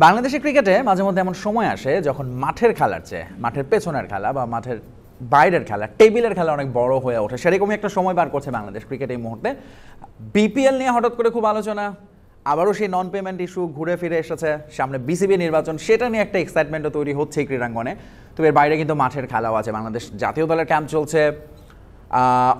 বাংলাদেশের ক্রিকেটে মাঝে মধ্যে এমন সময় আসে যখন মাঠের খেলার চেয়ে মাঠের পেছনের খেলা বা মাঠের বাইরের খেলা টেবিলের খেলা অনেক বড় হয়ে ওঠে। সেরকমই একটা সময় বার করছে বাংলাদেশ ক্রিকেট এই মুহূর্তে। বিপিএল নিয়ে হঠাৎ করে খুব আলোচনা, আবারও সেই নন পেমেন্ট ইস্যু ঘুরে ফিরে এসেছে, সামনে বিসিবি নির্বাচন, সেটা নিয়ে একটা এক্সাইটমেন্টও তৈরি হচ্ছে এই ক্রীড়াঙ্গনে। তো এর বাইরে কিন্তু মাঠের খেলাও আছে, বাংলাদেশ জাতীয় দলের ক্যাম্প চলছে,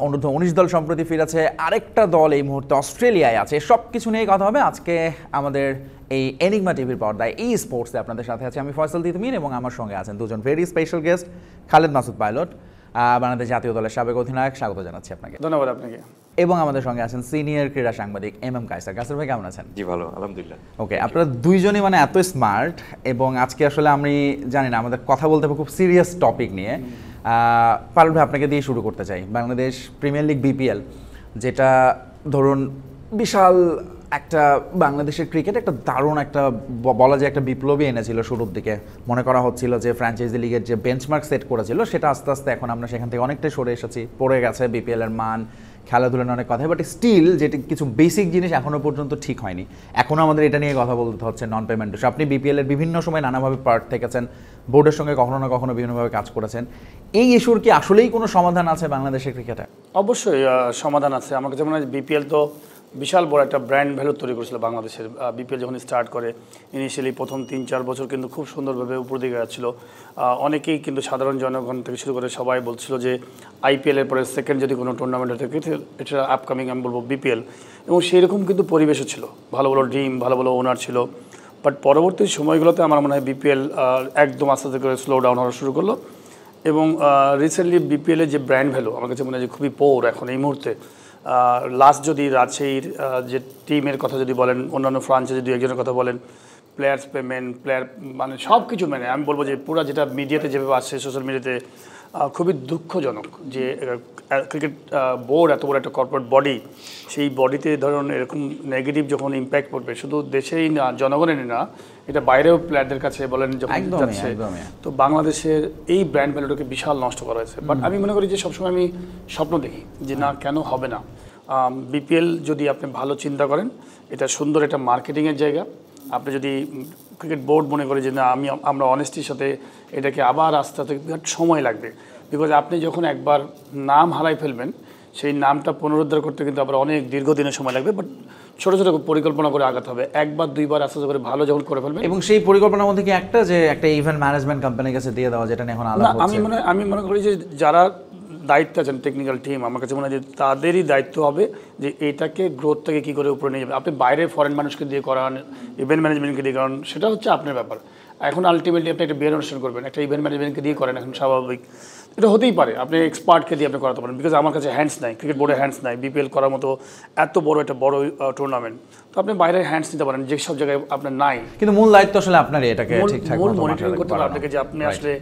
অনূর্ধ্ব 19 দল সম্প্রতি ফিরেছে, আরেকটা দল এই মুহূর্তে অস্ট্রেলিয়ায় আছে। সব কিছু নিয়েই কথা হবে আজকে আমাদের এই এনিগমা টিভির পর্দায় এই স্পোর্টসে। আপনাদের সাথে আছে আমি ফয়সাল তিতুমির এবং আমার সঙ্গে আছেন দুজন very special guest, Khaled Masud pilot, Bangladesh জাতীয় দলের সাবেক অধিনায়ক। স্বাগত জানাচ্ছি আপনাকে। ধন্যবাদ আপনাকে। এবং আমাদের সঙ্গে আছেন সিনিয়র ক্রীড়া সাংবাদিক এম কায়সার। কায়সার ভাই কেমন আছেন? জি ভালো, আলহামদুলিল্লাহ। ওকে, আপনারা দুইজনই মানে এত স্মার্ট, এবং আজকে আসলে আমি জানি না আমাদের কথা বলতে হবে খুব সিরিয়াস টপিক নিয়ে। পারুল ভাই, আপনাকে দিয়ে শুরু করতে চাই। বাংলাদেশ প্রিমিয়ার লিগ বিপিএল, যেটা ধরুন বিশাল একটা বাংলাদেশের ক্রিকেট একটা দারুণ একটা বলা যায় একটা বিপ্লবী এনেছিল। শুরুর দিকে মনে করা হচ্ছিল যে ফ্র্যাঞ্চাইজি লিগের যে বেঞ্চমার্ক সেট করেছিল সেটা আস্তে আস্তে এখন আমরা সেখান থেকে অনেকটাই সরে এসেছি, পড়ে গেছে বিপিএল এর মান, খেলাধুলার অনেক কথা, বাট স্টিল যেটি কিছু বেসিক জিনিস এখনও পর্যন্ত ঠিক হয়নি। এখনও আমাদের এটা নিয়ে কথা বলতে হচ্ছে, নন পেমেন্ট। আপনি বিপিএল এর বিভিন্ন সময় নানাভাবে পার্ট থেকেছেন, বোর্ডের সঙ্গে কখনো না কখনো বিভিন্নভাবে কাজ করেছেন। এই ইস্যুর কি আসলেই কোনো সমাধান আছে বাংলাদেশের ক্রিকেটে? অবশ্যই সমাধান আছে। আমার কাছে মনে হয় বিপিএল তো বিশাল বড় একটা ব্র্যান্ড ভ্যালু তৈরি করেছিল বাংলাদেশের। বিপিএল যখন স্টার্ট করে ইনিশিয়ালি প্রথম 3-4 বছর কিন্তু খুব সুন্দরভাবে উপর দিকে যাচ্ছিল। অনেকেই কিন্তু সাধারণ জনগণ থেকে শুরু করে সবাই বলছিল যে আইপিএলের পরে সেকেন্ড যদি কোনো টুর্নামেন্ট থাকে এটা আপকামিং আমি বলবো বিপিএল, এবং সেই রকম কিন্তু পরিবেশও ছিল, ভালো ভালো ড্রিম, ভালো ভালো ওনার ছিল। বাট পরবর্তী সময়গুলোতে আমার মনে হয় বিপিএল একদম আস্তে আস্তে করে স্লো ডাউন হওয়া শুরু করলো, এবং রিসেন্টলি বিপিএলের যে ব্র্যান্ড ভ্যালু আমার কাছে মনে হয় যে খুবই পোর এখন এই মুহূর্তে। লাস্ট যদি রাজশাহীর যে টিমের কথা যদি বলেন, অন্যান্য ফ্রাঞ্চাইজি দুই একজনের কথা বলেন, প্লেয়ার্স পেমেন্ট, প্লেয়ার মানে সব কিছু মানে আমি বলবো যে পুরো যেটা মিডিয়াতে যেভাবে আসছে, সোশ্যাল মিডিয়াতে খুবই দুঃখজনক যে ক্রিকেট বোর্ড এত বড় একটা কর্পোরেট বডি, সেই বডিতে ধরুন এরকম নেগেটিভ যখন ইম্প্যাক্ট পড়বে শুধু দেশেই না, জনগণেরই না, এটা বাইরেও প্লেয়ারদের কাছে বলেন যখন যাচ্ছে, তো বাংলাদেশের এই ব্র্যান্ড ভ্যালুটাকে বিশাল নষ্ট করা হয়েছে। বাট আমি মনে করি যে সবসময় আমি স্বপ্ন দেখি যে না, কেন হবে না। বিপিএল যদি আপনি ভালো চিন্তা করেন, এটা সুন্দর একটা মার্কেটিংয়ের জায়গা। আপনি যদি ক্রিকেট বোর্ড মনে করে যে না আমরা অনেস্টির সাথে এটাকে আবার আস্তে আস্তে সময় লাগবে, বিকজ আপনি যখন একবার নাম হারাই ফেলবেন সেই নামটা পুনরুদ্ধার করতে কিন্তু আবার অনেক দীর্ঘদিনের সময় লাগবে। বাট ছোটো ছোটো পরিকল্পনা করে আগাতে হবে, একবার দুইবার আস্তে আস্তে করে ভালো যখন করে ফেলবেন। এবং সেই পরিকল্পনার মধ্যে কি একটা যে একটা ইভেন্ট ম্যানেজমেন্ট কোম্পানির কাছে দিয়ে দেওয়া, যেটা এখন আলাদা হচ্ছে? আমি মনে করি যে যারা দায়িত্ব আছেন, টেকনিক্যাল টিম, আমার কাছে মনে হয় যে তাদেরই দায়িত্ব হবে যে এটাকে গ্রোথটাকে কী করে উপরে নিয়ে যাবে। আপনি বাইরে ফরেন মানুষকে দিয়ে করান, ইভেন্ট ম্যানেজমেন্টকে দিয়ে করান, সেটা হচ্ছে আপনার ব্যাপার। এখন আলটিমেটলি আপনি একটা বিয়ের অনুষ্ঠান করবেন, একটা ইভেন্ট ম্যানেজমেন্টকে দিয়ে করেন, এখন স্বাভাবিক এটা হতেই পারে। আপনি এক্সপার্টকে দিয়ে আপনি করাতে পারেন, বিকজ আমার কাছে হ্যান্ডস নাই, ক্রিকেট বোর্ডের হ্যান্ডস নাই বিপিএল করার মতো এত বড় একটা বড় টুর্নামেন্ট। তো আপনি বাইরের হ্যান্ডস নিতে পারেন যেসব জায়গায় আপনার নাই, কিন্তু মূল দায়িত্ব আসলে আপনারই এটাকে ঠিকঠাক মূল মনিটরিং করতে হবে আপনাকে, যে আপনি আসলে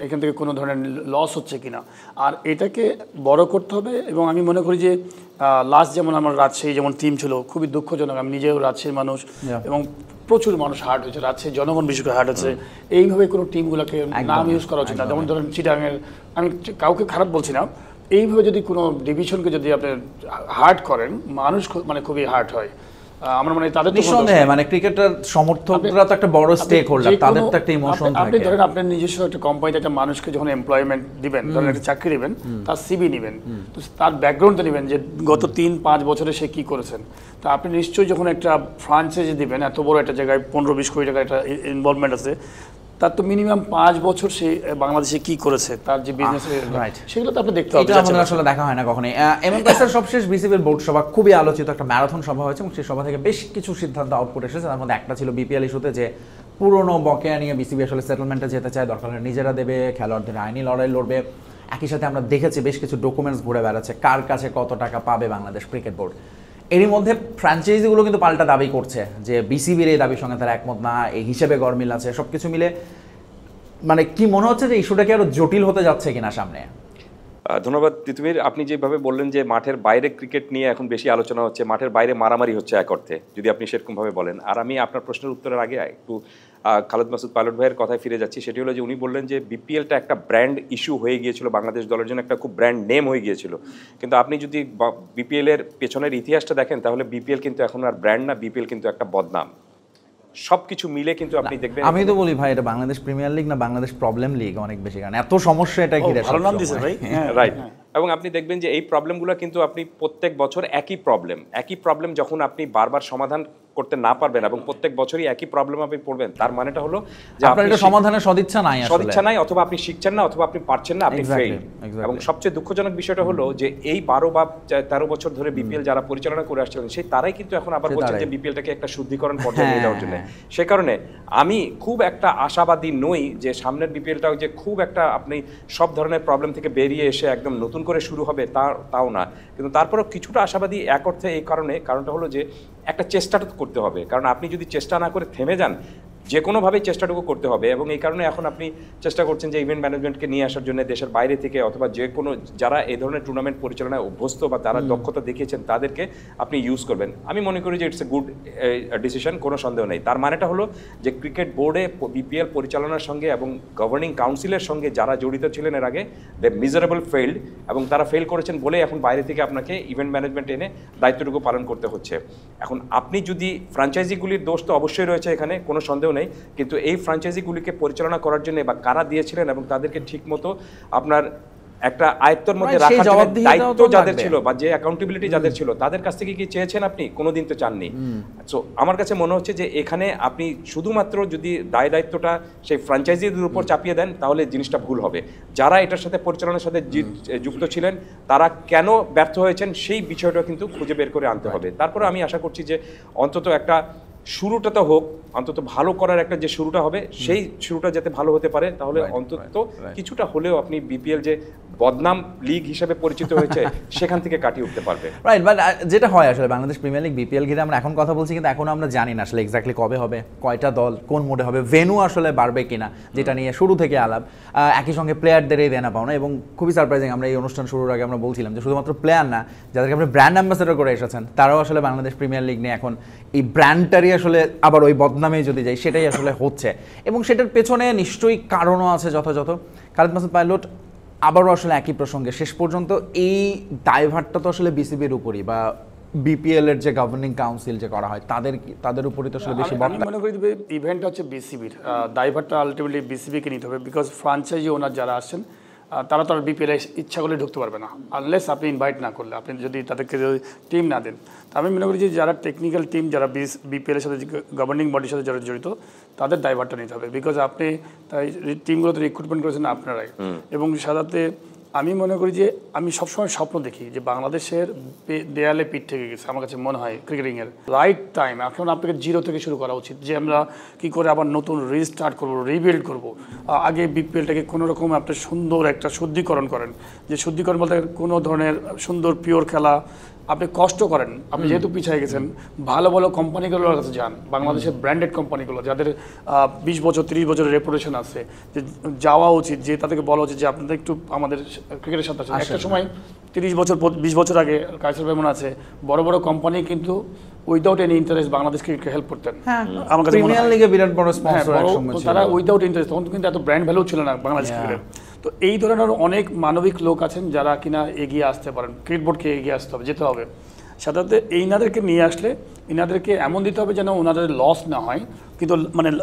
এখান থেকে কোনো ধরনের লস হচ্ছে কিনা, আর এটাকে বড় করতে হবে। এবং আমি মনে করি যে লাস্ট যেমন আমার রাজশাহী যেমন টিম ছিল, খুবই দুঃখজনক। আমি নিজেও রাজশাহীর মানুষ, এবং প্রচুর মানুষ হার্ট হয়েছে, রাজশাহীর জনগণ বিশেষ করে হার্ট হচ্ছে। এইভাবে কোনো টিমগুলোকে নাম ইউজ করা উচিত না। যেমন ধরেন চিটাগাংয়ের, আমি কাউকে খারাপ বলছি না, এইভাবে যদি কোনো ডিভিশনকে যদি আপনি হার্ট করেন, মানুষ মানে খুবই হার্ট হয়। আমরা মানে তাদের নিঃসন্দেহে মানে ক্রিকেটের সমর্থকরা তো একটা বড় স্টেক হোল্ডার, তাদের তো একটা ইমোশন থাকে। আপনি ধরেন আপনার নিজস্ব একটা কোম্পানিতে একটা মানুষকে যখন এমপ্লয়মেন্ট দিবেন, ধরেন একটা চাকরি দিবেন, তার সিভি নেবেন, তো তার ব্যাকগ্রাউন্ডটা নেবেন যে গত 3-5 বছরে সে কী করেছেন। তো আপনি নিশ্চয়ই যখন একটা ফ্রাঞ্চাইজি দিবেন, এত বড় একটা জায়গায় 15-20 কোটি টাকা একটা ইনভলভমেন্ট আছে, তার তো মিনিমাম 5 বছর সে বাংলাদেশে কি করেছে, তার যে বিজনেস সেগুলো তো আপনি দেখতে হবে। এটা আমাদের আসলে দেখা হয় না কখনোই। এমন কাজের সবশেষ বিসিবির বোর্ড সভা খুবই আলোচিত একটা ম্যারাথন সভা হয়েছে, এবং সেই সভা থেকে বেশ কিছু সিদ্ধান্ত আউটপুট এসেছে। তার মধ্যে একটা ছিল বিপিএল ইস্যুতে যে পুরনো বকেয়া নিয়ে বিসিবি আসলে সেটেলমেন্টে যেতে চায়, দরকার হলে নিজেরা দেবে, খেলোয়াড়দের আইনি লড়াই লড়বে। একই সাথে আমরা দেখেছি বেশ কিছু ডকুমেন্টস ঘুরে বেড়াচ্ছে, কার কাছে কত টাকা পাবে বাংলাদেশ ক্রিকেট বোর্ড। এরই মধ্যে ফ্র্যাঞ্চাইজিগুলো কিন্তু পাল্টা দাবি করছে যে বিসিবির এই দাবির সঙ্গে তারা একমত না, এই হিসেবে গরমিল আছে। সব কিছু মিলে মানে কি মনে হচ্ছে যে ইস্যুটা কি আরো জটিল হতে যাচ্ছে কিনা সামনে? ধন্যবাদ তিতুমির। আপনি যেভাবে বললেন যে মাঠের বাইরে ক্রিকেট নিয়ে এখন বেশি আলোচনা হচ্ছে, মাঠের বাইরে মারামারি হচ্ছে এক অর্থে, যদি আপনি সেরকমভাবে বলেন। আর আমি আপনার প্রশ্নের উত্তরের আগে একটু খালেদ মাসুদ পাইলট ভাইয়ের কথায় ফিরে যাচ্ছি। সেটি হলো যে উনি বললেন যে বিপিএলটা একটা ব্র্যান্ড ইস্যু হয়ে গিয়েছিল, বাংলাদেশ দলের জন্য একটা খুব ব্র্যান্ড নেম হয়ে গিয়েছিল। কিন্তু আপনি যদি বিপিএলের পেছনের ইতিহাসটা দেখেন, তাহলে বিপিএল কিন্তু এখন আর ব্র্যান্ড না, বিপিএল কিন্তু একটা বদনাম। সবকিছু মিলে কিন্তু আপনি দেখবেন। আমি তো বলি ভাই, এটা বাংলাদেশ প্রিমিয়ার লিগ না বাংলাদেশ প্রবলেম লিগ অনেক বেশি, কারণ এত সমস্যা এটা ঘিরে। ভালো নাম দিছে ভাই। রাইট। এবং আপনি দেখবেন যে এই প্রবলেমগুলো কিন্তু আপনি প্রত্যেক বছর একই প্রবলেম যখন আপনি বারবার সমাধান করতে না পারবেন এবং প্রত্যেক বছরই একই প্রবলেম আপনি পড়বেন, তার মানেটা হলো যে আপনার এটা সমাধানের সদিচ্ছা নাই, সদিচ্ছা নাই, অথবা আপনি শিখছেন না, অথবা আপনি পারছেন না, আপনি ফেল। এবং সবচেয়ে দুঃখজনক বিষয়টা হলো যে এই 12 বা 13 বছর ধরে বিপিএল যারা পরিচালনা করে আসছিলেন সেই তারাই কিন্তু এখন আবার বলছেন যে বিপিএলটাকে একটা শুদ্ধিকরণ পর্যায়ে নিয়ে যাওয়ার জন্য। সে কারণে আমি খুব একটা আশাবাদী নই যে সামনের বিপিএলটাও যে খুব একটা আপনি সব ধরনের প্রবলেম থেকে বেরিয়ে এসে একদম নতুন করে শুরু হবে তাও না, কিন্তু তারপরেও কিছুটা আশাবাদী এক অর্থে। এই কারণটা হলো যে একটা চেষ্টাটা করতে হবে, কারণ আপনি যদি চেষ্টা না করে থেমে যান, যে কোনোভাবেই চেষ্টাটুকু করতে হবে। এবং এই কারণে এখন আপনি চেষ্টা করছেন যে ইভেন্ট ম্যানেজমেন্টকে নিয়ে আসার জন্য দেশের বাইরে থেকে, অথবা যে কোনো যারা এই ধরনের টুর্নামেন্ট পরিচালনায় অভ্যস্ত বা তারা দক্ষতা দেখিয়েছেন তাদেরকে আপনি ইউজ করবেন। আমি মনে করি যে ইটস এ গুড ডিসিশন, কোনো সন্দেহ নেই। তার মানেটা হলো যে ক্রিকেট বোর্ডে বিপিএল পরিচালনার সঙ্গে এবং গভর্নিং কাউন্সিলের সঙ্গে যারা জড়িত ছিলেন এর আগে, দে মিজারেবল ফেইল্ড, এবং তারা ফেল করেছেন বলে এখন বাইরে থেকে আপনাকে ইভেন্ট ম্যানেজমেন্ট এনে দায়িত্বটুকু পালন করতে হচ্ছে। এখন আপনি যদি ফ্র্যাঞ্চাইজিগুলির দোষ তো অবশ্যই রয়েছে এখানে, কোনো সন্দেহ নেই, কিন্তু এই ফ্র্যাঞ্চাইজিগুলিকে পরিচালনা করার জন্য বা কারা দিয়েছিলেন এবং তাদেরকে ঠিকমতো আপনার একটা আয়ত্তর মধ্যে রাখার জন্য দায়িত্ব যাদের ছিল বা যে অ্যাকাউন্টেবিলিটি যাদের ছিল তাদের কাছ থেকে কি চেয়েছেন আপনি? কোনোদিন তো চাননি। সো আমার কাছে মনে হচ্ছে যে এখানে আপনি শুধুমাত্র যদি দায়িত্বটা সেই ফ্র্যাঞ্চাইজিদের উপর চাপিয়ে দেন তাহলে জিনিসটা ভুল হবে। যারা এটার সাথে পরিচালনার সাথে যুক্ত ছিলেন তারা কেন ব্যর্থ হয়েছেন সেই বিষয়টা কিন্তু খুঁজে বের করে আনতে হবে। তারপরে আমি আশা করছি যে অন্তত একটা শুরুটা তো হোক, অন্তত ভালো করার একটা যে শুরুটা হবে সেই শুরুটা যাতে ভালো হতে পারে, তাহলে অন্তত কিছুটা হলেও আপনি বিপিএল যে বদনাম লিগ হিসেবে পরিচিত হয়েছে সেখান থেকে কাটিয়ে উঠতে পারবে। রাইট, বাট যেটা হয় আসলে বাংলাদেশ প্রিমিয়ার লিগ বিপিএল ঘিরে আমরা এখন কথা বলছি, কিন্তু এখনো আমরা জানি না আসলে এক্স্যাক্টলি কবে হবে, কয়টা দল কোন মোডে হবে, ভেন্যু আসলে বাড়বে কিনা, যেটা নিয়ে শুরু থেকে আলাপ। একই সঙ্গে প্লেয়ারদেরই দেনা পাওনা, এবং খুবই সারপ্রাইজিং, আমরা এই অনুষ্ঠান শুরুর আগে আমরা বলছিলাম যে শুধুমাত্র প্লেয়ার না, যাদেরকে আপনি ব্র্যান্ড অ্যাম্বাসেডর করে এসেছেন তারাও আসলে বাংলাদেশ প্রিমিয়ার লিগ নিয়ে এখন এই ব্র্যান্ডটারই আসলে আবার ওই বদনামে যদি যাই সেটাই আসলে হচ্ছে, এবং সেটার পেছনে নিশ্চয়ই কারণও আছে যথাযথ। খালেদ মাসুদ পাইলট, আবারও আসলে একই প্রসঙ্গে শেষ পর্যন্ত এই দায়ভারটা তো আসলে বিসিবির উপরই বা বিপিএল এর যে গভর্নিং কাউন্সিল যে করা হয় তাদের উপরই তো আসলে বেশি আমি মনে করি ইভেন্ট হচ্ছে বিসিবির, দায়ভারটা আলটিমেটলি বিসিবিকে নিতে হবে, বিকজ ফ্রাঞ্চাইজি ওনার যারা আসছেন তারা তো আর বিপিএল ইচ্ছা করলে ঢুকতে পারবে না আনলেস আপনি ইনভাইট না করলে, আপনি যদি তাদেরকে যদি টিম না দেন। তো আমি মনে করি যে যারা টেকনিক্যাল টিম, যারা বিপিএল এর সাথে গভর্নিং বডির সাথে যারা জড়িত তাদের দায়ভারটা নিতে হবে, বিকজ আপনি তাই টিমগুলোতে রিক্রুটমেন্ট করেছেন আপনারাই। এবং সাধারণত আমি মনে করি যে আমি সবসময় স্বপ্ন দেখি যে বাংলাদেশের দেয়ালে পিঠ থেকে গেছে, আমার কাছে মনে হয় ক্রিকেটিংয়ের রাইট টাইম এখন আপনাকে জিরো থেকে শুরু করা উচিত, যে আমরা কী করে আবার নতুন রিস্টার্ট করবো, রিবিল্ড করবো। আগে বিপিএলটাকে কোনো রকম একটা সুন্দর একটা শুদ্ধিকরণ করেন, যে শুদ্ধিকরণ বলতে কোনো ধরনের সুন্দর পিওর খেলা, আপনি কষ্ট করেন, আপনি যেহেতু পিছিয়ে গেছেন ভালো ভালো কোম্পানিগুলোর কাছে যান, বাংলাদেশের ব্র্যান্ডেড কোম্পানিগুলো যাদের 20 বছর 30 বছরের রেপুটেশন আছে, যে যাওয়া উচিত, যে তাদেরকে বলা উচিত যে আপনাদের একটু আমাদের ক্রিকেটের সাথে আসেন। একটা সময় 30 বছর 20 বছর আগে কায়সার ভাই মনে আছে বড় বড় কোম্পানি কিন্তু উইদাউট এনি ইন্টারেস্ট বাংলাদেশকে হেল্প করতেন। আমার কাছে প্রিমিয়ার লিগে বিরাট বড় স্পন্সর একসময় ছিল, তারা উইদাউট ইন্টারেস্ট, তখন কিন্তু এত ব্র্যান্ড ভ্যালু ছিল না বাংলাদেশ ক্রিকেটের। তো এই ধরনের অনেক মানবিক লোক আছেন যারা কিনা এগিয়ে আসতে পারেন, ক্রিকেট বোর্ডকে এগিয়ে আসতে হবে, যেতে হবে। সাধারণত এইনাদেরকে নিয়ে আসলে এনাদেরকে এমন দিতে হবে যেন ওনাদের লস না হয়, কিন্তু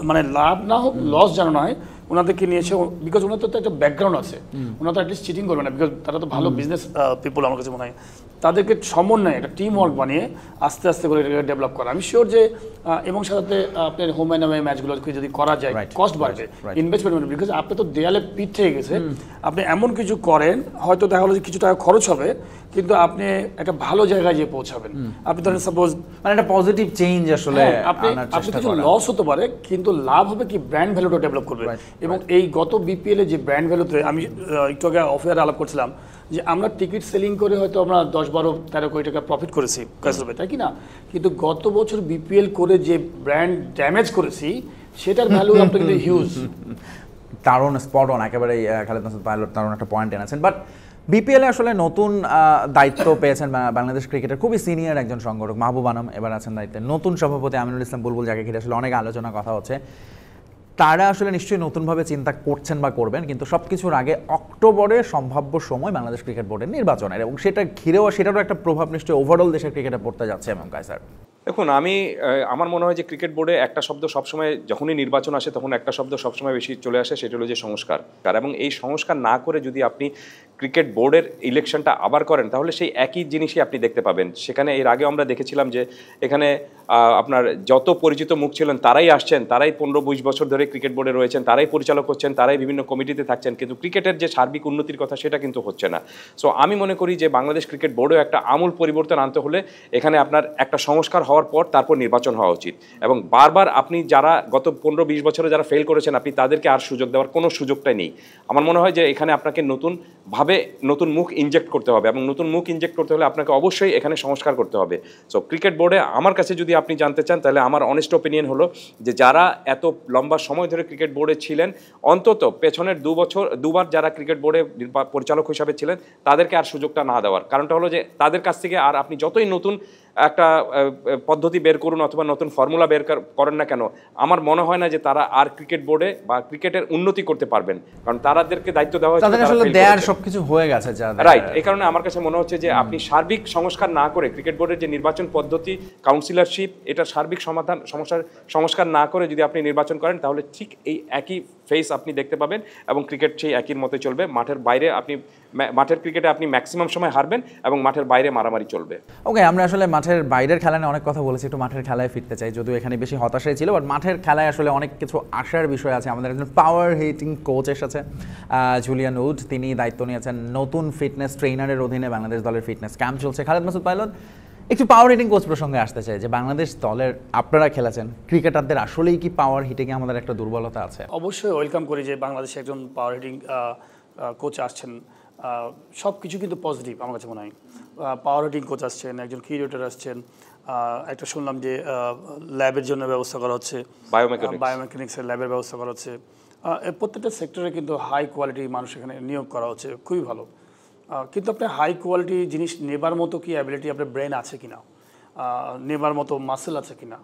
মানে লাভ না হোক, লস যেন না হয়। ওনাদেরকে নিয়ে এসে, বিকজ ওনাদের তো একটা ব্যাকগ্রাউন্ড আছে, ওনারা তো অ্যাটলিস্ট চিটিং করবে না, বিকজ তারা তো ভালো বিজনেস পিপল আমার কাছে মনে হয়। তাদেরকে সমন্বয়ে একটা টিম ওয়ার্ক বানিয়ে আস্তে আস্তে করে এটাকে ডেভেলপ করা, আমি শিওর যে এবং সাথে আপনার হোম অ্যান্ড অ্যাওয়ে ম্যাচগুলোকে যদি করা যায় কস্ট বাড়বে, ইনভেস্টমেন্ট, বিকজ আপনি তো দেয়ালে পিঠ থেকে গেছে, আপনি এমন কিছু করেন হয়তো দেখা হলো যে কিছু টাকা খরচ হবে কিন্তু আপনি একটা ভালো জায়গায় গিয়ে পৌঁছাবেন। আপনি ধরেন সাপোজ মানে একটা পজিটিভ চেঞ্জ আসলে আপনি কিছু লস হতে পারে কিন্তু লাভ হবে কি ব্র্যান্ড ভ্যালুটা ডেভেলপ করবে। এবং এই গত বিপিএল এ যে ব্র্যান্ড ভ্যালুতে আমি একটু আগে অফেয়ারে আলাপ করছিলাম যে আমরা টিকিট সেলিং করে হয়তো আমরা 10-12-13 কোটি টাকা প্রফিট করেছি কায়সার ভাই, তাই কি না? কিন্তু গত বছর বিপিএল করে যে ব্র্যান্ড ড্যামেজ করেছি সেটার ভ্যালু আপনার কিন্তু হিউজ। দারুণ স্পট অন, একেবারে খালেদ মাসুদ পাইলট দারুণ একটা পয়েন্ট এনেছেন। বাট বিপিএল এ আসলে নতুন দায়িত্ব পেয়েছেন বাংলাদেশ ক্রিকেটের খুবই সিনিয়র একজন সংগঠক মাহবুব আনাম, এবার আছেন দায়িত্বে। নতুন সভাপতি আমিনুল ইসলাম বুলবুল, যাকে ঘিরে আসলে অনেক আলোচনা কথা হচ্ছে। তারা আসলে নিশ্চয়ই নতুনভাবে চিন্তা করছেন বা করবেন, কিন্তু সব কিছুর আগে অক্টোবরে সম্ভাব্য সময় বাংলাদেশ ক্রিকেট বোর্ডের নির্বাচনের, এবং সেটা ঘিরেও সেটারও একটা প্রভাব নিশ্চয়ই ওভারঅল দেশের ক্রিকেটে পড়তে যাচ্ছে এবং কায়সার। দেখুন আমি আমার মনে হয় যে ক্রিকেট বোর্ডে একটা শব্দ সবসময় যখনই নির্বাচন আসে তখন একটা শব্দ সবসময় বেশি চলে আসে, সেটা হলো যে সংস্কার। এবং এই সংস্কার না করে যদি আপনি ক্রিকেট বোর্ডের ইলেকশনটা আবার করেন তাহলে সেই একই জিনিসই আপনি দেখতে পাবেন। সেখানে এর আগেও আমরা দেখেছিলাম যে এখানে আপনার যত পরিচিত মুখ ছিলেন তারাই আসছেন, তারাই 15-20 বছর ধরে ক্রিকেট বোর্ডে রয়েছেন, তারাই পরিচালক হচ্ছেন, তারাই বিভিন্ন কমিটিতে থাকছেন, কিন্তু ক্রিকেটের যে সার্বিক উন্নতির কথা সেটা কিন্তু হচ্ছে না। সো আমি মনে করি যে বাংলাদেশ ক্রিকেট বোর্ডেও একটা আমূল পরিবর্তন আনতে হলে এখানে আপনার একটা সংস্কার হওয়ার পর তারপর নির্বাচন হওয়া উচিত। এবং বারবার আপনি যারা গত 15-20 বছরে যারা ফেল করেছেন আপনি তাদেরকে আর সুযোগ দেওয়ার কোনো সুযোগটাই নেই। আমার মনে হয় যে এখানে আপনাকে নতুনভাবে নতুন মুখ ইনজেক্ট করতে হবে, এবং নতুন মুখ ইনজেক্ট করতে হলে আপনাকে অবশ্যই এখানে সংস্কার করতে হবে। সো ক্রিকেট বোর্ডে আমার কাছে যদি আপনি জানতে চান তাহলে আমার অনেস্ট ওপিনিয়ন হলো যে যারা এত লম্বা সময় ধরে ক্রিকেট বোর্ডে ছিলেন অন্তত পেছনের দুবার যারা ক্রিকেট বোর্ডে পরিচালক হিসাবে ছিলেন তাদেরকে আর সুযোগটা না দেওয়ার কারণটা হলো যে তাদের কাছ থেকে আর আপনি যতই নতুন একটা পদ্ধতি বের করুন অথবা নতুন ফর্মুলা বের করেন না কেন, আমার মনে হয় না যে তারা আর ক্রিকেট বোর্ডে বা ক্রিকেটের উন্নতি করতে পারবেন, কারণ তাদেরকে দায়িত্ব দেওয়া হয়েছে, তাদের আসলে দেয়ার সবকিছু হয়ে গেছে রাইট। এই কারণে আমার কাছে মনে হচ্ছে যে আপনি সার্বিক সংস্কার না করে ক্রিকেট বোর্ডের যে নির্বাচন পদ্ধতি, কাউন্সিলরশিপ, এটা সার্বিক সংস্কার না করে যদি আপনি নির্বাচন করেন তাহলে ঠিক এই একই ফেস আপনি দেখতে পাবেন এবং ক্রিকেট সেই একই মতে চলবে। মাঠের ক্রিকেটে আপনি ম্যাক্সিমাম সময় হারবেন এবং মাঠের বাইরে মারামারি চলবে। ওকে, আমরা আসলে মাঠের বাইরের খেলা নিয়ে অনেক কথা বলেছি, একটু মাঠের খেলায় ফিরতে চাই, যদিও এখানে বেশি হতাশাই ছিল, বাট মাঠের খেলায় আসলে অনেক কিছু আসার বিষয় আছে। আমাদের একজন পাওয়ার হিটিং কোচ এসেছে, জুলিয়ান উড, তিনি দায়িত্ব নিয়েছেন নতুন ফিটনেস ট্রেনারের অধীনে বাংলাদেশ দলের ফিটনেস ক্যাম্প চলছে। খালেদ মাসুদ পাইলট, একটু পাওয়ার হিটিং কোচ প্রসঙ্গে আসতে চাই যে বাংলাদেশ দলের আপনারা খেলেছেন, ক্রিকেটারদের আসলেই কি পাওয়ার হিটিংয়ে আমাদের একটা দুর্বলতা আছে? অবশ্যই ওয়েলকাম করি যে বাংলাদেশে একজন পাওয়ার হিটিং কোচ আসছেন, সব কিছু কিন্তু পজিটিভ আমার কাছে মনে হয়। পাওয়ার হিটিং কোচ আসছেন, একজন ক্রিকেটার আসছেন, একটা শুনলাম যে ল্যাবের জন্য ব্যবস্থা করা হচ্ছে, বায়োমেকানিক্সের ল্যাবের ব্যবস্থা করা হচ্ছে। প্রত্যেকটা সেক্টরে কিন্তু হাই কোয়ালিটি মানুষ এখানে নিয়োগ করা হচ্ছে, খুবই ভালো। কিন্তু আপনার হাই কোয়ালিটি জিনিস নেবার মতো কি অ্যাবিলিটি আপনার ব্রেন আছে কিনা, নেবার মতো মাসেল আছে কিনা,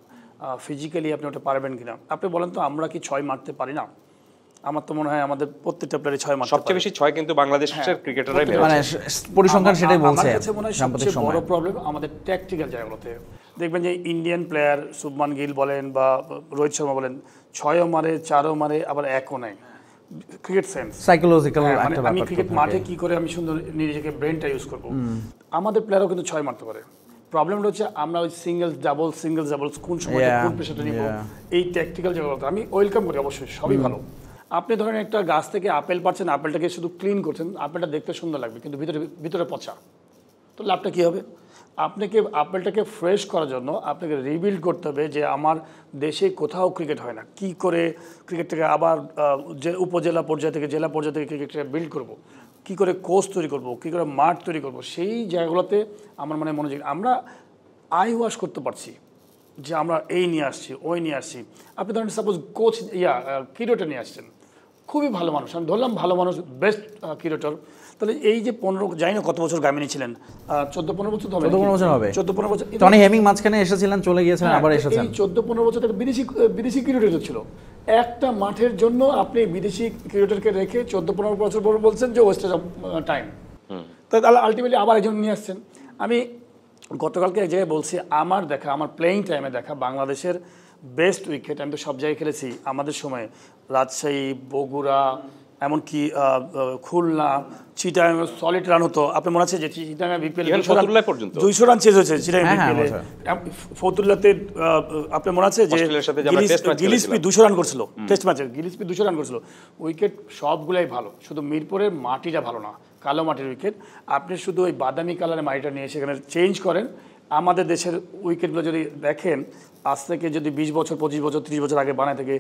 ফিজিক্যালি আপনি ওটা পারবেন কিনা। আপনি বলেন তো আমরা কি 6 মারতে পারি না? আমার তো মনে হয় আমাদের প্রত্যেকটা প্লেয়ারই 6 মারতে পারে। সবচেয়ে বেশি 6 কিন্তু বাংলাদেশের ক্রিকেটাররাই মেরেছে, মানে পরিসংখ্যান সেটাই বলছে। আমার কাছে মনে হয় সবচেয়ে বড় প্রবলেম আমাদের ট্যাকটিক্যাল জায়গাগুলোতে। দেখবেন যে ইন্ডিয়ান প্লেয়ার শুভমান গিল বলেন বা রোহিত শর্মা বলেন, 6ও মারে, 4ও মারে, আবার 1ও নেয়। ক্রিকেট সেন্স, সাইকোলজিক্যাল একটা ব্যাপার। আমি ক্রিকেট মাঠে কি করে আমি সুন্দর নিজেকে ব্রেনটা ইউজ করব, আমাদের প্লেয়ারও কিন্তু 6 মারতে পারে। প্রবলেমটা হচ্ছে আমরা ওই সিঙ্গেলস ডাবলস কোন সময় কোন পেশাটা নিব, এই ট্যাকটিক্যাল জায়গাগুলোতে আমি ওয়েলকাম করি, অবশ্যই সবই ভালো। আপনি ধরেন একটা গাছ থেকে আপেল পাচ্ছেন, আপেলটাকে শুধু ক্লিন করছেন, আপেলটা দেখতে সুন্দর লাগবে কিন্তু ভিতরে পচা, তো লাভটা কী হবে? আপনাকে আপেলটাকে ফ্রেশ করার জন্য আপনাকে রিবিল্ড করতে হবে যে আমার দেশে কোথাও ক্রিকেট হয় না, কি করে ক্রিকেটটাকে আবার যে উপজেলা পর্যায় থেকে জেলা পর্যায় থেকে ক্রিকেটটাকে বিল্ড করব, কি করে কোচ তৈরি করব, কি করে মাঠ তৈরি করব, সেই জায়গাগুলোতে আমার মানে মনোযোগ। আমরা আই ওয়াশ করতে পারছি যে আমরা এই নিয়ে আসছি, ওই নিয়ে আসছি। আপনি ধরেন সাপোজ কোচ ক্রিকেটার নিয়ে আসছেন, খুবই ভালো মানুষ, আমি ধরলাম ভালো মানুষ, বেস্ট ক্রিকেটার, তাহলে এই যে 15 জানি না কত বছর গামিনী ছিলেন, 14-15 বছর হবে, 14-15 বছর। টনি হেমিং মাঝখানে এসেছিলেন, চলে গিয়েছিলেন, আবার এসেছেন। এই 14-15 বছর থেকে বিদেশি ক্রিকেটার ছিল। একটা মাঠের জন্য আপনি বিদেশি ক্রিকেটারকে রেখে 14-15 বছর পর বলছেন যে ওয়েস্টেজ অফ টাইম, তাহলে আলটিমেটলি আবার একজন নিয়ে আসছেন। আমি গতকালকে এক জায়গায় বলছি, আমার প্লেয়িং টাইমে দেখা বাংলাদেশের বেস্ট উইকেট, আমি তো সব জায়গায় খেলেছি আমাদের সময়, রাজশাহী, বগুড়া, এমনকি খুলনা, চিটাগাং সলিড রান হতো। আপনার মনে আছে যে চিটাগাং বিপিএল 200 রান চেজ হয়েছে চিটাগাং বিপিএল, ফতুল্লাতে আপনার মনে আছে যে গিলিসপি 200 রান করছিল টেস্ট ম্যাচে, গিলিসপি 200 রান করছিল। উইকেট সবগুলাই ভালো, শুধু মিরপুরের মাটিটা ভালো না, কালো মাটির উইকেট। আপনি শুধু ওই বাদামি কালারের মাটিটা নিয়ে সেখানে চেঞ্জ করেন। আমাদের দেশের উইকেটগুলো যদি দেখেন, আজ থেকে যদি 20 বছর 25 বছর 30 বছর আগে বানায় থেকে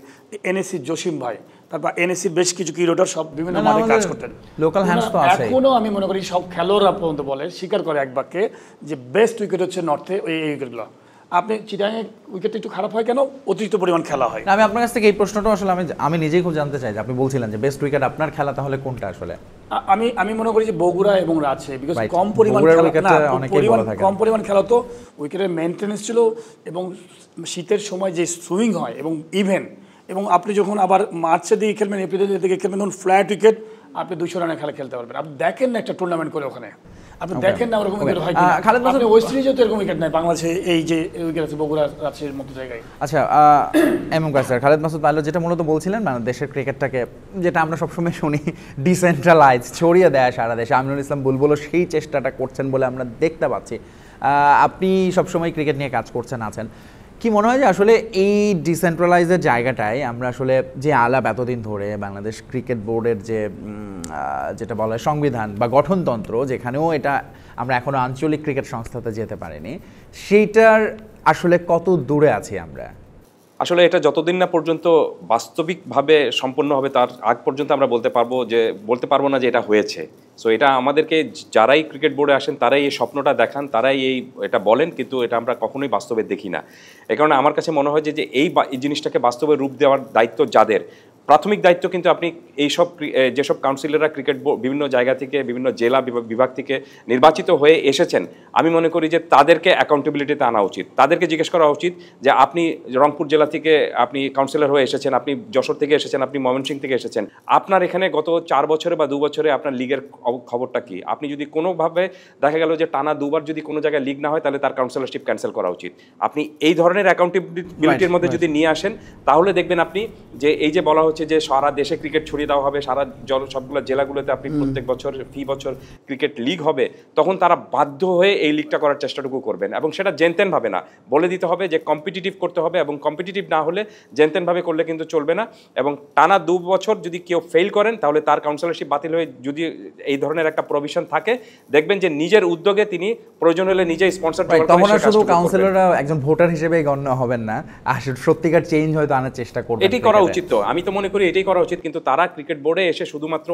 এনএসসির জসিম ভাই, তারপর এনএসসির বেশ কিছু ক্রিকেটার সব বিভিন্ন মাঠে কাজ করতেন, লোকাল হ্যান্ডস তো আছে। এখনো আমি মনে করি সব খেলোয়াড়রা পর্যন্ত বলে, স্বীকার করে এক বাক্যে যে বেস্ট উইকেট হচ্ছে নর্থে এই উইকেটগুলো। আপনি চিটাগাংয়ে উইকেটটা একটু খারাপ হয় কেন? অতিরিক্ত পরিমাণ খেলা হয়। আমি আপনার কাছ থেকে এই প্রশ্নটা আসলে আমি নিজেই খুব জানতে চাই যে আপনি বলছিলেন যে বেস্ট উইকেট আপনার খেলা তাহলে কোনটা আসলে? আমি মনে করি যে বগুড়া এবং রাজশাহী, বিকজ কম পরিমাণ খেলা তো উইকেটের মেনটেন্যান্স ছিল, এবং শীতের সময় যে সুইং হয় এবং ইভেন, এবং আপনি যখন আবার মার্চের দিকে খেলবেন, এপ্রিলের দিকে খেলবেন, তখন ফ্ল্যাট উইকেট, আপনি 200 রানের খেলা খেলতে পারবেন। আপনি দেখেন না একটা টুর্নামেন্ট করে ওখানে আপনি দেখেন না ওরকম উইকেট হয় খালেদ খালেদ মাসুদ ওয়েস্ট ইন্ডিজেও তো এরকম উইকেট নাই বাংলাদেশে এই যে উইকেট আছে বগুড়া রাজশাহীর মতো জায়গায়। আচ্ছা এমন স্যার খালেদ মাসুদ পাইলট যেটা মূলত বলছিলেন মানে দেশের ক্রিকেটটাকে যেটা আমরা সবসময় শুনি ডিসেন্ট্রালাইজ ছড়িয়ে দেয় সারা দেশে, আমিনুল ইসলাম বুলবুলও সেই চেষ্টাটা করছেন বলে আমরা দেখতে পাচ্ছি। আপনি সবসময় ক্রিকেট নিয়ে কাজ করছেন আছেন, কি মনে হয় যে আসলে এই ডিসেন্ট্রালাইজের জায়গাটায় আমরা আসলে যে আলাপ এতদিন ধরে বাংলাদেশ ক্রিকেট বোর্ডের যে যেটা বলা হয় সংবিধান বা গঠনতন্ত্র, যেখানেও এটা আমরা এখনও আঞ্চলিক ক্রিকেট সংস্থাতে যেতে পারিনি, সেইটার আসলে কত দূরে আছি আমরা? আসলে এটা যতদিন না পর্যন্ত বাস্তবিকভাবে সম্পন্ন হবে তার আগ পর্যন্ত আমরা বলতে পারবো না যে এটা হয়েছে। সো এটা আমাদেরকে যারাই ক্রিকেট বোর্ডে আসেন তারাই এই স্বপ্নটা দেখান, তারাই এটা বলেন, কিন্তু এটা আমরা কখনোই বাস্তবে দেখি না। এই কারণে আমার কাছে মনে হয় যে এই জিনিসটাকে বাস্তবে রূপ দেওয়ার দায়িত্ব যাদের, প্রাথমিক দায়িত্ব কিন্তু আপনি যেসব কাউন্সিলররা ক্রিকেট বিভিন্ন জায়গা থেকে বিভিন্ন জেলা বিভাগ থেকে নির্বাচিত হয়ে এসেছেন, আমি মনে করি যে তাদেরকে অ্যাকাউন্টেবিলিটিতে আনা উচিত। তাদেরকে জিজ্ঞেস করা উচিত যে আপনি রংপুর জেলা থেকে আপনি কাউন্সিলর হয়ে এসেছেন, আপনি যশোর থেকে এসেছেন, আপনি ময়মনসিংহ থেকে এসেছেন, আপনার এখানে গত 4 বছরে বা 2 বছরে আপনার লিগের খবরটা কি? আপনি যদি কোনোভাবে দেখা গেল যে টানা 2 বার যদি কোনো জায়গায় লিগ না হয় তাহলে তার কাউন্সিলরশিপ ক্যান্সেল করা উচিত। আপনি এই ধরনের অ্যাকাউন্টেবিলিটির মধ্যে যদি নিয়ে আসেন তাহলে দেখবেন আপনি যে এই যে বলা হচ্ছে যে সারা দেশে ক্রিকেট ছড়িয়ে দেওয়া হবে, সবগুলো জেলাগুলোতে আপনি প্রত্যেক বছর বছর ক্রিকেট লিগ হবে, তখন তারা বাধ্য হয়ে এই লিগটা করার চেষ্টাটুকু করবেন এবং সেটা জেনতেন ভাবে না, বলে দিতে হবে যে কম্পিটিটিভ করতে হবে এবং কম্পিটিটিভ না হলে জেনতেন ভাবে করলে কিন্তু চলবে না। এবং টানা 2 বছর যদি কেউ ফেল করেন তাহলে তার কাউন্সিলরশিপ বাতিল হয়ে যদি এই ধরনের একটা প্রভিশন থাকে, দেখবেন যে নিজের উদ্যোগে তিনি প্রয়োজন হলে নিজেই স্পন্সর তখন শুধু কাউন্সিলররা একজন ভোটার হিসেবে গণ্য হবেন না, আসলে সত্যিকার চেঞ্জ হয়তো আনার চেষ্টা করবেন। এটি করা উচিত, তো আমি তো মনে করি এটাই করা উচিত। কিন্তু তারা ক্রিকেট বোর্ডে এসে শুধুমাত্র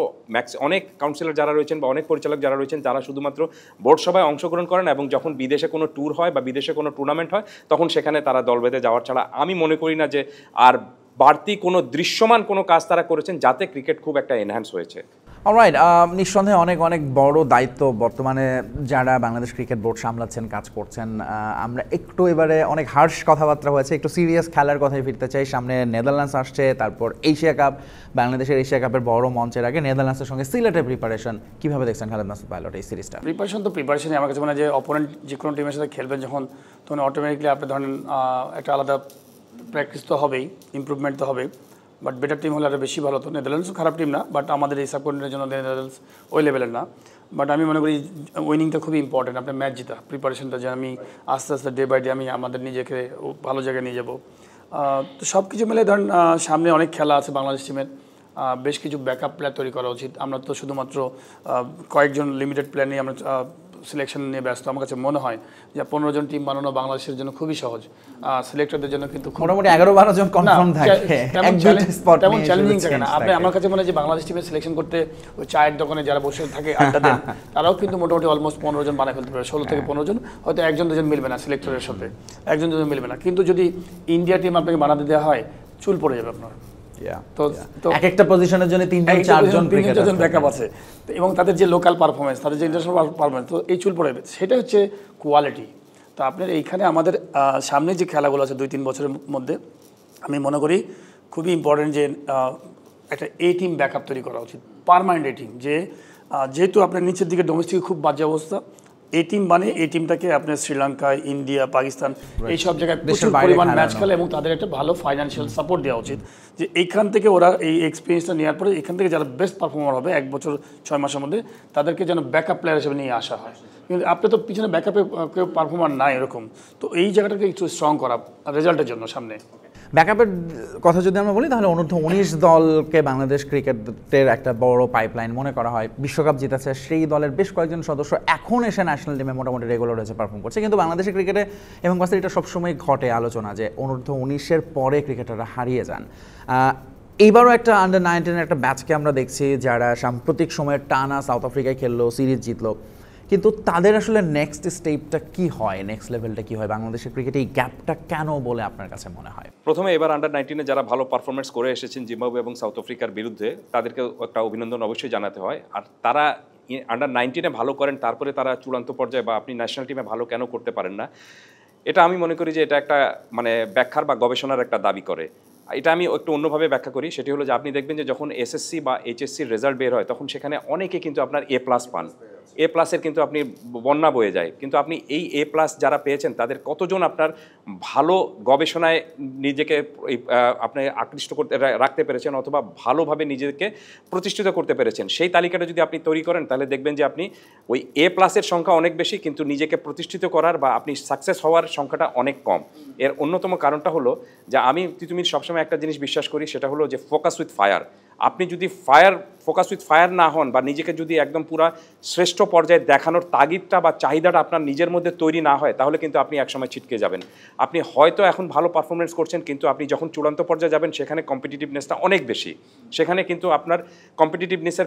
অনেক কাউন্সিলর যারা রয়েছেন বা অনেক পরিচালক যারা রয়েছেন যারা শুধুমাত্র বোর্ড সভায় অংশগ্রহণ করেন এবং যখন বিদেশে কোনো ট্যুর হয় বা বিদেশে কোনো টুর্নামেন্ট হয় তখন সেখানে তারা দল বেঁধে যাওয়ার ছাড়া আমি মনে করি না যে আর বাড়তি কোনো দৃশ্যমান কোনো কাজ তারা করেছেন যাতে ক্রিকেট খুব একটা এনহ্যান্স হয়েছে। অলরাইট, নিঃসন্দেহে অনেক অনেক বড় দায়িত্ব বর্তমানে যারা বাংলাদেশ ক্রিকেট বোর্ড সামলাচ্ছেন, কাজ করছেন। আমরা একটু এবারে অনেক হার্শ কথাবার্তা হয়েছে, একটু সিরিয়াস খেলার কথায় ফিরতে চাই। সামনে নেদারল্যান্ডস আসছে, তারপর এশিয়া কাপ, বাংলাদেশের এশিয়া কাপের বড় মঞ্চের আগে নেদারল্যান্ডসের সঙ্গে সিলেটের প্রিপারেশন কীভাবে দেখছেন খালেদ মাসুদ পাইলট এই সিরিজটা? প্রিপারেশনই আমার কাছে মনে হয় যে অপোনেন্ট যে কোনো টিমের সাথে খেলবেন যখন, তখন অটোমেটিকলি আপনি ধরেন একটা আলাদা প্র্যাকটিস তো হবেই, ইমপ্রুভমেন্ট তো হবে, বাট বেটার টিম হলে আরও বেশি ভালো হতো। নেদারল্যান্ডসও খারাপ টিম না, বাট আমাদের এই সাবকন্টিনেন্টের জন্য নেদারল্যান্ডস ওই লেভেলের না। বাট আমি মনে করি উইনিংটা খুবই ইম্পর্টেন্ট, আপনার ম্যাচ জিতা, প্রিপারেশনটা যে আমি আস্তে আস্তে ডে বাই ডে আমি আমাদের নিজেকে ভালো জায়গায় নিয়ে যাবো। তো সব কিছু মিলে ধরেন সামনে অনেক খেলা আছে বাংলাদেশ টিমের, বেশ কিছু ব্যাকআপ প্লেয়ার তৈরি করা উচিত। আমরা তো শুধুমাত্র কয়েকজন লিমিটেড প্লেয়ার নিয়ে আমরা সিলেকশন নিয়ে ব্যস্ত। আমার কাছে মনে হয় যে 15 জন টিম বানানো বাংলাদেশের জন্য খুবই সহজ, সিলেক্টরদের জন্য কিন্তু মোটামুটি 11-12 জন কনফার্ম থাকে, তেমন চ্যালেঞ্জিং থাকে না। আপনি আমার কাছে মনে হয় যে বাংলাদেশ টিমের সিলেকশন করতে ওই চায়ের দোকানে যারা বসে থাকে আড্ডা দেন তারাও কিন্তু মোটামুটি অলমোস্ট 15 জন বানায় ফেলতে পারে, 16 থেকে 15 জন। হয়তো 1-2 জন মিলবে না সিলেক্টরের সাথে, 1-2 জন মিলবে না, কিন্তু যদি ইন্ডিয়া টিম আপনাকে বানাতে দেওয়া হয় চুল পড়ে যাবে আপনার। তো এক একটা পজিশনের জন্য 3-4 জন ব্যাকআপ আছে এবং তাদের যে লোকাল পারফরমেন্স, তাদের যে ইন্টারন্যাশনাল পারফরমেন্স, তো এই চুল পড়ে যাবে, সেটা হচ্ছে কোয়ালিটি। তো আপনার এইখানে আমাদের সামনে যে খেলাগুলো আছে 2-3 বছরের মধ্যে, আমি মনে করি খুবই ইম্পর্টেন্ট যে একটা এ টিম ব্যাকআপ তৈরি করা উচিত, পারমানেন্ট এ টিম। যেহেতু আপনার নিচের দিকে ডোমেস্টিক খুব বাজে অবস্থা, এই টিম মানে এই টিমটাকে আপনার শ্রীলঙ্কা, ইন্ডিয়া, পাকিস্তান এই সব জায়গায় প্রচুর পরিমাণ ম্যাচ খেলে এবং তাদের একটা ভালো ফাইন্যান্সিয়াল সাপোর্ট দেওয়া উচিত, যে এইখান থেকে ওরা এই এক্সপিরিয়েন্সটা নেওয়ার পরে এখান থেকে যারা বেস্ট পারফর্মার হবে 1 বছর 6 মাসের মধ্যে তাদেরকে যেন ব্যাকআপ প্লেয়ার হিসেবে নিয়ে আসা হয়। কিন্তু আপনি তো পিছনে ব্যাকআপে কেউ পারফর্মার নাই এরকম, তো এই জায়গাটাকে একটু স্ট্রং করা রেজাল্টের জন্য সামনে। ব্যাকআপের কথা যদি আমরা বলি তাহলে অনূর্ধ্ব 19 দলকে বাংলাদেশ ক্রিকেটের একটা বড় পাইপলাইন মনে করা হয়। বিশ্বকাপ জিতেছে সেই দলের বেশ কয়েকজন সদস্য এখন এসে ন্যাশনাল টিমে মোটামুটি রেগুলার হয়েছে, পারফর্ম করছে। কিন্তু বাংলাদেশের ক্রিকেটে এবং কাছে এটা সবসময় ঘটে আলোচনা যে অনূর্ধ্ব 19-এর পরে ক্রিকেটাররা হারিয়ে যান। এইবারও একটা আন্ডার-19 একটা ব্যাচকে আমরা দেখছি যারা সাম্প্রতিক সময়ে টানা সাউথ আফ্রিকায় খেললো, সিরিজ জিতলো, কিন্তু তাদের আসলে নেক্সট স্টেপটা কি হয়, নেক্সট লেভেলটা কি হয় বাংলাদেশের ক্রিকেটে, এই গ্যাপটা কেন বলে আপনার কাছে মনে হয়? প্রথমে এবার আন্ডার-19-এ যারা ভালো পারফরমেন্স করে এসেছেন জিম্বাবুয়ে এবং সাউথ আফ্রিকার বিরুদ্ধে, তাদেরকে একটা অভিনন্দন অবশ্যই জানাতে হয়। আর তারা আন্ডার-19-এ ভালো করেন, তারপরে তারা চূড়ান্ত পর্যায়ে বা আপনি ন্যাশনাল টিমে ভালো কেন করতে পারেন না, এটা আমি মনে করি যে এটা একটা মানে ব্যাখ্যার বা গবেষণার একটা দাবি করে। এটা আমি একটু অন্যভাবে ব্যাখ্যা করি, সেটি হলো যে আপনি দেখবেন যে যখন এসএসসি বা এইচএসসির রেজাল্ট বের হয় তখন সেখানে অনেকে কিন্তু আপনার A+ পান, এ প্লাসের কিন্তু আপনি বন্যা বয়ে যায়, কিন্তু আপনি এই এ প্লাস যারা পেয়েছেন তাদের কতজন আপনার ভালো গবেষণায় নিজেকে আপনি আকৃষ্ট করতে রাখতে পেরেছেন অথবা ভালোভাবে নিজেকে প্রতিষ্ঠিত করতে পেরেছেন, সেই তালিকাটা যদি আপনি তৈরি করেন তাহলে দেখবেন যে আপনি ওই এ প্লাসের সংখ্যা অনেক বেশি, কিন্তু নিজেকে প্রতিষ্ঠিত করার বা আপনি সাকসেস হওয়ার সংখ্যাটা অনেক কম। এর অন্যতম কারণটা হলো যে আমি তিতুমির সবসময় একটা জিনিস বিশ্বাস করি, সেটা হলো যে ফোকাস উইথ ফায়ার। আপনি যদি ফোকাস উইথ ফায়ার না হন বা নিজেকে যদি একদম পুরা শ্রেষ্ঠ পর্যায়ে দেখানোর তাগিদটা বা চাহিদাটা আপনার নিজের মধ্যে তৈরি না হয়, তাহলে কিন্তু আপনি একসময় ছিটকে যাবেন। আপনি হয়তো এখন ভালো পারফরমেন্স করছেন, কিন্তু আপনি যখন চূড়ান্ত পর্যায়ে যাবেন সেখানে কম্পিটিটিভনেসটা অনেক বেশি, সেখানে কিন্তু আপনার কম্পিটিটিভনেসের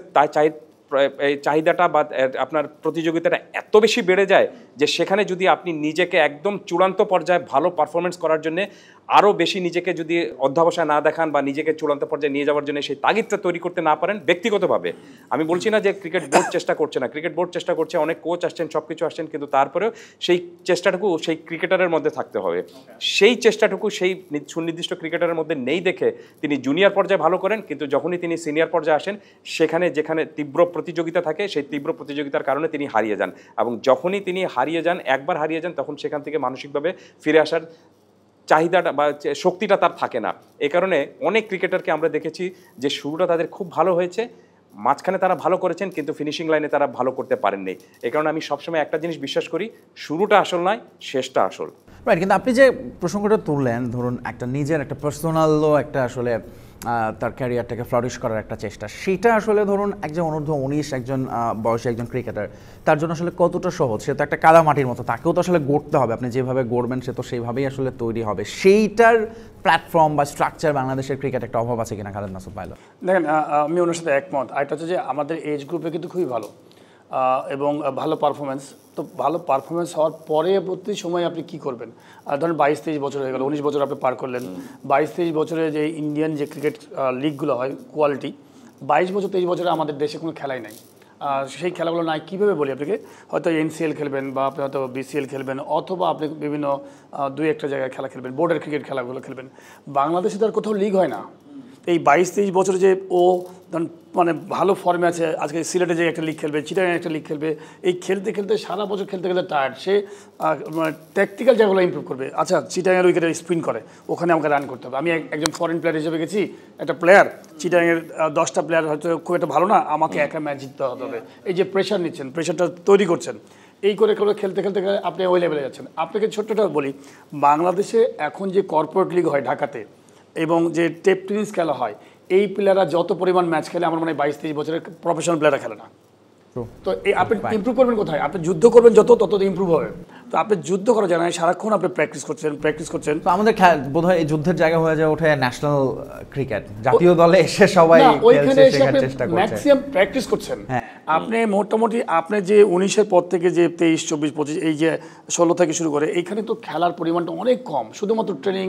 এই চাহিদাটা বা আপনার প্রতিযোগিতাটা এত বেশি বেড়ে যায় যে সেখানে যদি আপনি নিজেকে একদম চূড়ান্ত পর্যায়ে ভালো পারফরমেন্স করার জন্য আরও বেশি নিজেকে যদি অধ্যবসায় না দেখান বা নিজেকে চূড়ান্ত পর্যায়ে নিয়ে যাওয়ার জন্য সেই তাগিদটা তৈরি করতে না পারেন ব্যক্তিগতভাবে, আমি বলছি না যে ক্রিকেট বোর্ড চেষ্টা করছে না, ক্রিকেট বোর্ড চেষ্টা করছে, অনেক কোচ আসছেন, সব কিছু আসছেন, কিন্তু তারপরেও সেই চেষ্টাটুকু সেই ক্রিকেটারের মধ্যে থাকতে হবে। সেই চেষ্টাটুকু সেই সুনির্দিষ্ট ক্রিকেটারের মধ্যে নেই দেখে তিনি জুনিয়র পর্যায়ে ভালো করেন, কিন্তু যখনই তিনি সিনিয়র পর্যায়ে আসেন সেখানে যেখানে তীব্র প্রতিযোগিতা থাকে সেই তীব্র প্রতিযোগিতার কারণে তিনি হারিয়ে যান, এবং যখনই তিনি হারিয়ে যান, একবার হারিয়ে যান, তখন সেখান থেকে মানসিকভাবে ফিরে আসার চাহিদাটা বা শক্তিটা তার থাকে না। এই কারণে অনেক ক্রিকেটারকে আমরা দেখেছি যে শুরুটা তাদের খুব ভালো হয়েছে, মাঝখানে তারা ভালো করেছেন কিন্তু ফিনিশিং লাইনে তারা ভালো করতে পারেননি। এই কারণে আমি সবসময় একটা জিনিস বিশ্বাস করি, শুরুটা আসল নয়, শেষটা আসল। রাইট, কিন্তু আপনি যে প্রসঙ্গটা তুললেন, ধরুন একটা নিজের একটা পার্সোনালও একটা আসলে তার ক্যারিয়ারটাকে ফ্লারিশ করার একটা চেষ্টা, সেটা আসলে ধরুন একজন অনূর্ধ্ব 19 একজন বয়সী একজন ক্রিকেটার, তার জন্য আসলে কতটা সহজ? সে তো একটা কাদামাটির মতো, তাকেও তো আসলে গড়তে হবে, আপনি যেভাবে গড়বেন সে তো সেইভাবেই আসলে তৈরি হবে। সেইটার প্ল্যাটফর্ম বা স্ট্রাকচার বাংলাদেশের ক্রিকেট একটা অভাব আছে কিনা খালেদ মাসুদ পাইলট? দেখেন, আমি ওনার সাথে একমত। আরেকটা হচ্ছে যে আমাদের এজ গ্রুপে কিন্তু খুবই ভালো এবং ভালো পারফরমেন্স। তো ভালো পারফরমেন্স হওয়ার পরে প্রতি সময় আপনি কি করবেন? ধরেন 22-23 বছর হয়ে গেল, 19 বছর আপনি পার করলেন, 22-23 বছরে যে ইন্ডিয়ান যে ক্রিকেট লিগগুলো হয় কোয়ালিটি, 22 বছর 23 বছরে আমাদের দেশে কোনো খেলাই নাই। সেই খেলাগুলো নাই কীভাবে বলি আপনাকে, হয়তো এনসিএল খেলবেন বা আপনি হয়তো বিসিএল খেলবেন, অথবা আপনি বিভিন্ন 2-1টা জায়গায় খেলা খেলবেন, বোর্ডের ক্রিকেট খেলাগুলো খেলবেন। বাংলাদেশে তো আর কোথাও লিগ হয় না। এই 22-23 বছরে যে ও মানে ভালো ফর্মে আছে, আজকে সিলেটে যে একটা লিগ খেলবে, চিটাগাং একটা লিগ খেলবে, এই খেলতে খেলতে সারা বছর খেলতে খেলতে টায়ার্ড, সে মানে ট্যাকটিক্যাল জায়গাগুলো ইমপ্রুভ করবে। আচ্ছা, চিটাগাংয়ের উইকেটে স্পিন করে, ওখানে আমাকে রান করতে হবে। আমি একজন ফরেন প্লেয়ার হিসেবে গেছি, একটা প্লেয়ার চিটাগাংয়ের 10টা প্লেয়ার হয়তো খুব একটা ভালো না, আমাকে একা ম্যাচ জিততে হবে। এই যে প্রেশার নিচ্ছেন, প্রেশারটা তৈরি করছেন, এই করে খেলতে খেলতে আপনি ওই লেভেলে যাচ্ছেন। আপনাকে ছোট্টটা বলি, বাংলাদেশে এখন যে কর্পোরেট লিগ হয় ঢাকাতে এবং যে টেপ টেনিস খেলা হয়, এই প্লেয়াররা যত পরিমাণ ম্যাচ খেলে আমার মনে হয় 22-23 বছরের প্রফেশনাল প্লেয়াররা খেলে না। তো এই আপনি ইমপ্রুভ করবেন কোথায়? আপনি যুদ্ধ করবেন তত ইমপ্রুভ হবে। তো আপনি যুদ্ধ করা যায় না, সারাক্ষণ আপনি প্র্যাকটিস করছেন। তো আমাদের বোধহয় এই যুদ্ধের জায়গা হয়ে যায় ওঠে ন্যাশনাল ক্রিকেট, জাতীয় দলে এসে সবাই ওইখানে এসে আপনি ম্যাক্সিমাম প্র্যাকটিস করছেন। আপনি মোটামুটি আপনি যে 19-এর পর থেকে যে 23, 24, 25, এই যে 16 থেকে শুরু করে, এইখানে তো খেলার পরিমাণটা অনেক কম, শুধুমাত্র ট্রেনিং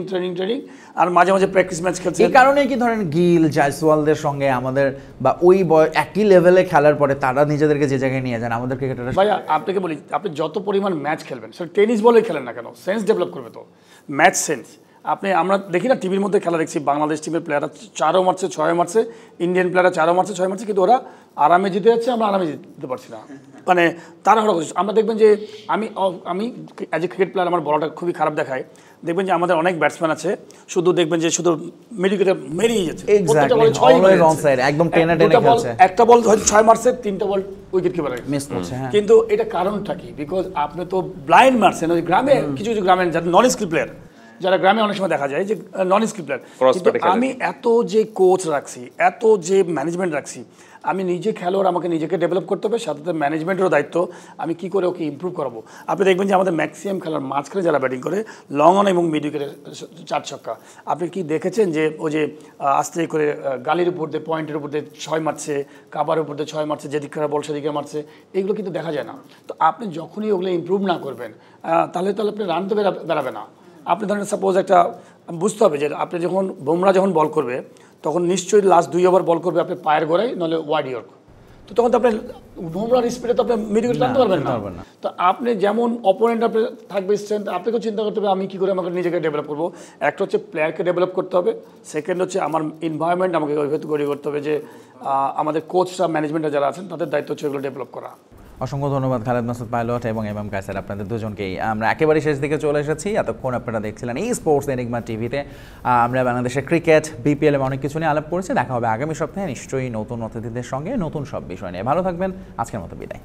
আর মাঝে মাঝে প্র্যাকটিস ম্যাচ খেলছে। এই কারণে কি ধরেন গিল, জয়সওয়ালদের সঙ্গে আমাদের বা ওই একই লেভেলে খেলার পরে তারা নিজেদেরকে যে জায়গায় নিয়ে যান, আমাদের ক্রিকেটাররা। ভাই আপনাকে বলি, আপনি যত পরিমাণ ম্যাচ খেলবেন, সেটা টেনিস বলে খেলেন না কেন, সেন্স ডেভেলপ করবে তো, ম্যাচ সেন্স। আমরা দেখি না টিভির মধ্যে খেলা দেখছি, বাংলাদেশ টিমের প্লেয়াররা 4ও মারছে 6ও মারছে, ইন্ডিয়ান প্লেয়াররা 4ও মারছে 6ও মারছে, কিন্তু ওরা আরামে জিতে যাচ্ছে, আমরা আরামে জিততে পারছি না। মানে তাড়াহুড়া করছে। আমরা দেখবেন যে আমি অ্যাজ এ ক্রিকেট প্লেয়ার আমার বলাটা খুবই খারাপ দেখায়। দেখবেন যে আমাদের অনেক ব্যাটসম্যান আছে, শুধু দেখবেন যে শুধু মেডিকেটে মেরিয়ে যাচ্ছে, একটা বল হয়তো 6 মারছে, 3টা বল উইকেট কিপার মিস করছে। কিন্তু এটা কারণটা কি? বিকজ আপনি তো ব্লাইন্ড মারছেন। ওই গ্রামে কিছু গ্রামে যারা নন স্কিল প্লেয়ার, যারা গ্রামে অনেক সময় দেখা যায় যে নন স্কিল প্লেয়ার, কিন্তু আমি এত যে কোচ রাখছি, এত যে ম্যানেজমেন্ট রাখছি, আমি নিজে খেলোয়াড়, আমাকে নিজেকে ডেভেলপ করতে হবে, সাথে সাথে ম্যানেজমেন্টেরও দায়িত্ব, আমি কি করে ওকে ইমপ্রুভ করাবো। আপনি দেখবেন যে আমাদের ম্যাক্সিমাম খেলার মাঝখানে যারা ব্যাটিং করে, লং অন এবং মিড উইকেটে 4 ছক্কা, আপনি কি দেখেছেন যে ও যে আস্তে করে গালির উপর দিয়ে, পয়েন্টের উপর দিয়ে 6 মারছে, কাবারের উপর দিয়ে 6 মারছে, যেদিকে বল সেদিকে মারছে, এগুলো কিন্তু দেখা যায় না। তো আপনি যখনই ওগুলো ইমপ্রুভ না করবেন, তাহলে আপনি রান তো বেরাবে না। আপনি ধরেন সাপোজ একটা বুঝতে হবে যে আপনি যখন বুমরা যখন বল করবে, তখন নিশ্চয়ই লাস্ট 2 ওভার বল করবে আপনি পায়ের গোড়ায়, নাহলে ওয়াইড ইয়র্ক। তো তখন তো আপনি বুমরার স্পিডে তো আপনি মিড উইকেট টানতে পারবেন না। তো আপনি যেমন অপোনেন্ট আপনি থাকবে স্ট্রেংথ, আপনাকেও চিন্তা করতে হবে আমি কী করে আমাকে নিজেকে ডেভেলপ করবো। একটা হচ্ছে প্লেয়ারকে ডেভেলপ করতে হবে, সেকেন্ড হচ্ছে আমার এনভায়রনমেন্ট আমাকে ওইভাবে তৈরি করতে হবে, যে আমাদের কোচরা, ম্যানেজমেন্টরা যারা আছেন তাদের দায়িত্ব হচ্ছে এগুলো ডেভেলপ করা। অসংখ্য ধন্যবাদ খালেদ মাসুদ পাইলট এবং এমএম কায়সার, আপনাদের দুজনকেই। আমরা একেবারে শেষ দিকে চলে এসেছি। এতক্ষণ আপনারা দেখছিলেন এই স্পোর্টস এনিগমা টিভিতে। আমরা বাংলাদেশের ক্রিকেট, বিপিএল এবং অনেক কিছু নিয়ে আলাপ করেছি। দেখা হবে আগামী সপ্তাহে নিশ্চয়ই নতুন অতিথিদের সঙ্গে নতুন সব বিষয় নিয়ে। ভালো থাকবেন, আজকের মতো বিদায়।